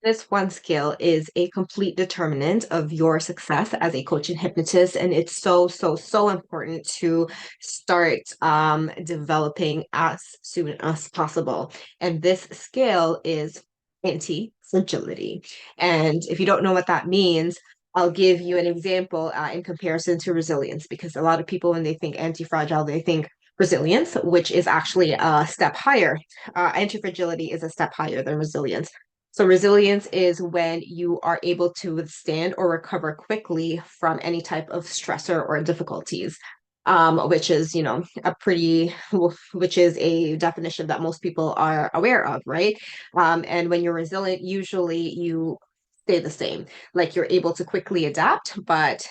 This one skill is a complete determinant of your success as a coach and hypnotist, and it's so important to start developing as soon as possible. And this skill is anti-fragility. And if you don't know what that means, I'll give you an example in comparison to resilience, because a lot of people, when they think anti-fragile, they think resilience, which is actually a step higher. Anti-fragility is a step higher than resilience. So resilience is when you are able to withstand or recover quickly from any type of stressor or difficulties, which is, which is a definition that most people are aware of, right? And when you're resilient, usually you stay the same. Like you're able to quickly adapt, but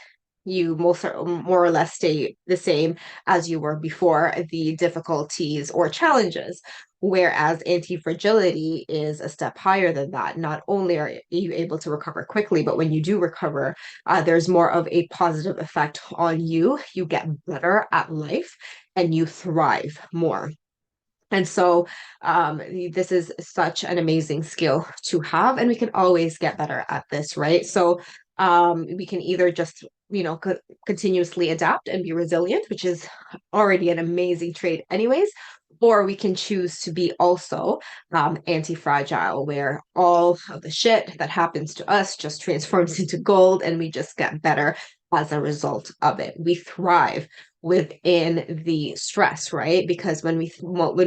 you more or less stay the same as you were before the difficulties or challenges. Whereas anti-fragility is a step higher than that. Not only are you able to recover quickly, but when you do recover, there's more of a positive effect on you. You get better at life and you thrive more. And so this is such an amazing skill to have, and we can always get better at this, right? So we can either just, continuously adapt and be resilient, which is already an amazing trait, anyways, or we can choose to be also anti-fragile, where all of the shit that happens to us just transforms into gold, and we just get better as a result of it. We thrive within the stress, right? Because when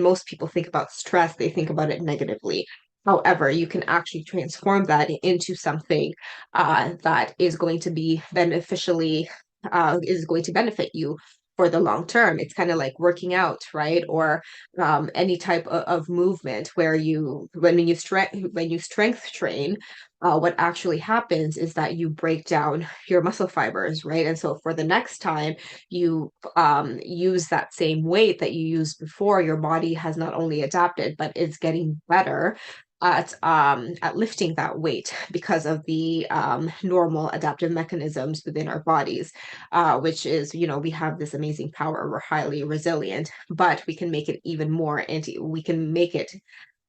most people think about stress, they think about it negatively. However, you can actually transform that into something that is going to be beneficially is going to benefit you for the long term. It's kind of like working out, right? Or any type of movement where when you strength train, what actually happens is that you break down your muscle fibers, right? And so for the next time you use that same weight that you used before, your body has not only adapted, but it's getting better at lifting that weight because of the normal adaptive mechanisms within our bodies, which is, we have this amazing power. We're highly resilient, but we can make it even more we can make it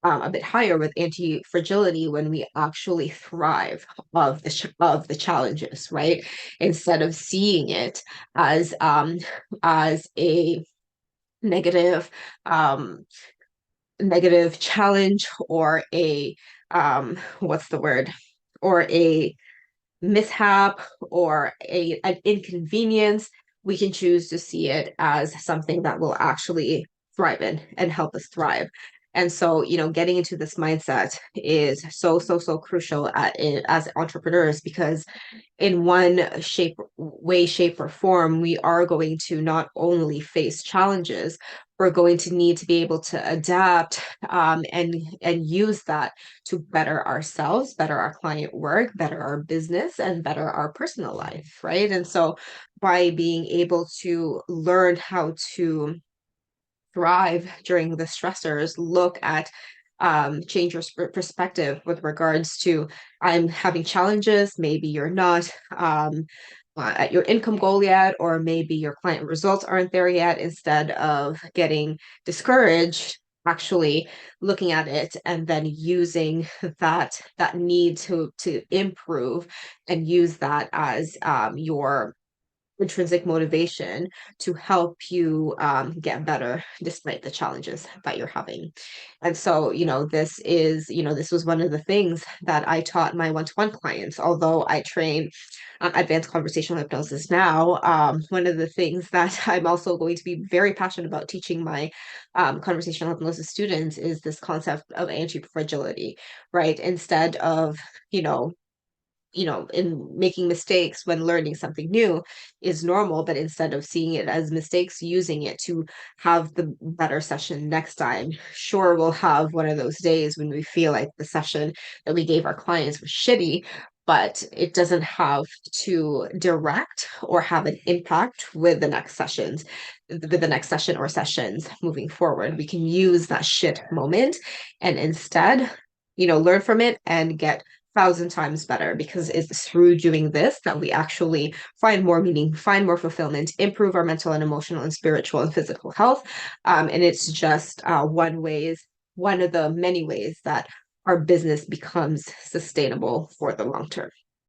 a bit higher with anti-fragility when we actually thrive of the challenges, right? Instead of seeing it as a negative um, negative challenge, or a what's the word, or a mishap, or an inconvenience. We can choose to see it as something that will actually thrive in and help us thrive. And so, getting into this mindset is so crucial as entrepreneurs, because in one shape, or form, we are going to not only face challenges, we're going to need to be able to adapt, and use that to better ourselves, better our client work, better our business, and better our personal life, right? And so by being able to learn how to thrive during the stressors, look at change your perspective with regards to, I'm having challenges, maybe you're not at your income goal yet, or maybe your client results aren't there yet. Instead of getting discouraged, actually looking at it and then using that need to improve, and use that as your intrinsic motivation to help you get better despite the challenges that you're having. And so, this was one of the things that I taught my one-to-one clients. Although I train advanced conversational hypnosis now, one of the things that I'm also going to be very passionate about teaching my conversational hypnosis students is this concept of anti-fragility, right? Instead of, you know, in making mistakes when learning something new is normal, but instead of seeing it as mistakes, using it to have the better session next time. Sure, we'll have one of those days when we feel like the session that we gave our clients was shitty, but it doesn't have to direct or have an impact with the next session or sessions moving forward. We can use that shit moment and instead, learn from it and get thousand times better, because it's through doing this that we actually find more meaning, find more fulfillment, improve our mental and emotional and spiritual and physical health. And it's just one of the many ways that our business becomes sustainable for the long term.